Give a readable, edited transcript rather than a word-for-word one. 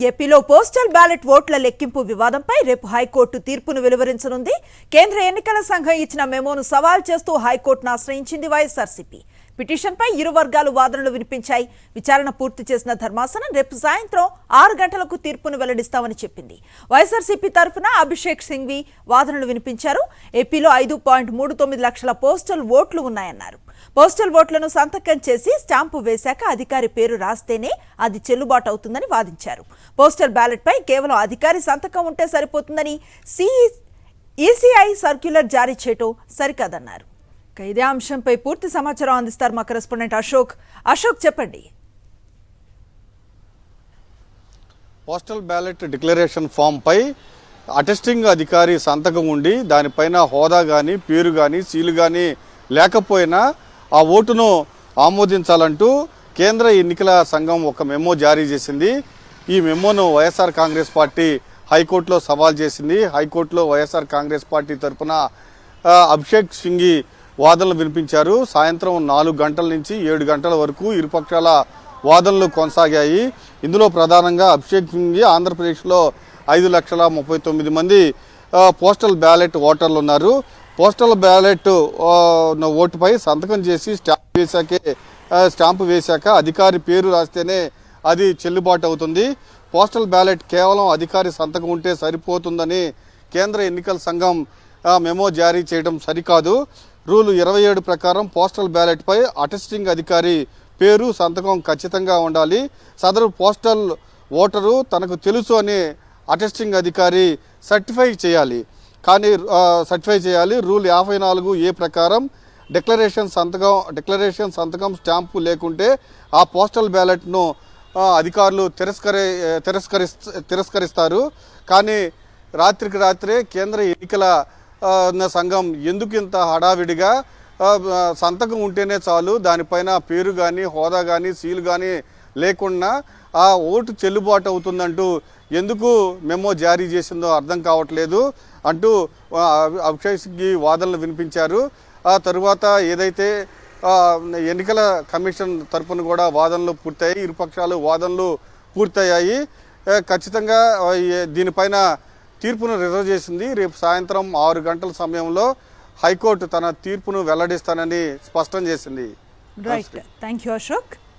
ఏపీలో postal ballot ఓట్ల లెక్కింపు వివాదంపై రేపు హైకోర్టు తీర్పును వెలువరించనుంది. కేంద్ర ఎన్నికల సంఘం ఇచ్చిన మెమోను సవాల్ చేస్తూ హైకోర్టును ఆశ్రయించింది వైఎస్ఆర్సీపీ. పిటిషన్పై ఇరు వర్గాలు వాదనలు వినిపించాయి. విచారణ పూర్తి చేసిన ధర్మాసనం రేపు సాయంత్రం 6 గంటలకు తీర్పును వెల్లడిస్తామని చెప్పింది. వైఎస్ఆర్సీపీ తరఫున అభిషేక్ సింఘ్వి వాదనలు వినిపించారు. ఏపీలో 5.39 లక్షల పోస్టల్ ఓట్లు ఉన్నాయన్నారు. పోస్టల్ ఓట్లను సంతకం చేసి స్టాంపు వేశాక అధికారి పేరు రాస్తేనే అది చెల్లుబాటు అవుతుందని వాదించారు. పోస్టల్ బ్యాలెట్ పై కేవలం అధికారి సంతకం ఉంటే సరిపోతుందని ఈసీఐ సర్క్యులర్ జారీ చేయటం సరికాదన్నారు. ఇదే అంశంపై పూర్తి సమాచారం అందిస్తారు మా కరెస్పాండెంట్ అశోక్. చెప్పండి. పోస్టల్ బ్యాలెట్ డిక్లరేషన్ ఫామ్ పై అటెస్టింగ్ అధికారి సంతకం ఉండి దానిపైన హోదా కానీ పేరు కానీ సీలు కానీ లేకపోయినా ఆ ఓటును ఆమోదించాలంటూ కేంద్ర ఎన్నికల సంఘం ఒక మెమో జారీ చేసింది. ఈ మెమోను వైఎస్ఆర్ కాంగ్రెస్ పార్టీ హైకోర్టులో సవాల్ చేసింది. హైకోర్టులో వైఎస్ఆర్ కాంగ్రెస్ పార్టీ తరఫున అభిషేక్ సింఘ్వి వాదనలు వినిపించారు. సాయంత్రం 4 గంటల నుంచి 7 గంటల వరకు ఇరుపక్షాల వాదనలు కొనసాగాయి. ఇందులో ప్రధానంగా అభిషేక్ సింఘ్వి ఆంధ్రప్రదేశ్లో 5,39,000 మంది పోస్టల్ బ్యాలెట్ ఓటర్లు ఉన్నారు. పోస్టల్ బ్యాలెట్ ఓటుపై సంతకం చేసి స్టాంపు వేశాక అధికారి పేరు రాస్తేనే అది చెల్లుబాటు అవుతుంది. పోస్టల్ బ్యాలెట్ కేవలం అధికారి సంతకం ఉంటే సరిపోతుందని కేంద్ర ఎన్నికల సంఘం మెమో జారీ చేయడం సరికాదు. రూల్ 27 ప్రకారం పోస్టల్ బ్యాలెట్ పై అటెస్టింగ్ అధికారి పేరు సంతకం ఖచ్చితంగా ఉండాలి. సదరు పోస్టల్ ఓటరు తనకు తెలుసు అని అటెస్టింగ్ అధికారి సర్టిఫై చేయాలి. రూల్ 54A ప్రకారం డిక్లరేషన్ సంతకం స్టాంపు లేకుంటే ఆ పోస్టల్ బ్యాలెట్ను అధికారులు తిరస్కరిస్తారు. కానీ రాత్రికి రాత్రే కేంద్ర ఎన్నికల సంఘం ఎందుకు ఇంత హడావిడిగా సంతకం ఉంటేనే చాలు, దానిపైన పేరు కానీ హోదా కానీ సీలు కానీ లేకుండా ఆ ఓటు చెల్లుబాటు అవుతుందంటూ ఎందుకు మెమో జారీ చేసిందో అర్థం కావట్లేదు అంటూ అభిషేక్కి వాదనలు వినిపించారు. ఆ తరువాత ఏదైతే ఎన్నికల కమిషన్ తరఫున కూడా వాదనలు పూర్తయ్యాయి. ఇరుపక్షాలు వాదనలు పూర్తయ్యాయి. ఖచ్చితంగా దీనిపైన తీర్పును రిజర్వ్ చేసింది. రేపు సాయంత్రం 6 గంటల సమయంలో హైకోర్టు తన తీర్పును వెల్లడిస్తానని స్పష్టం చేసింది. Right, thank you Ashok.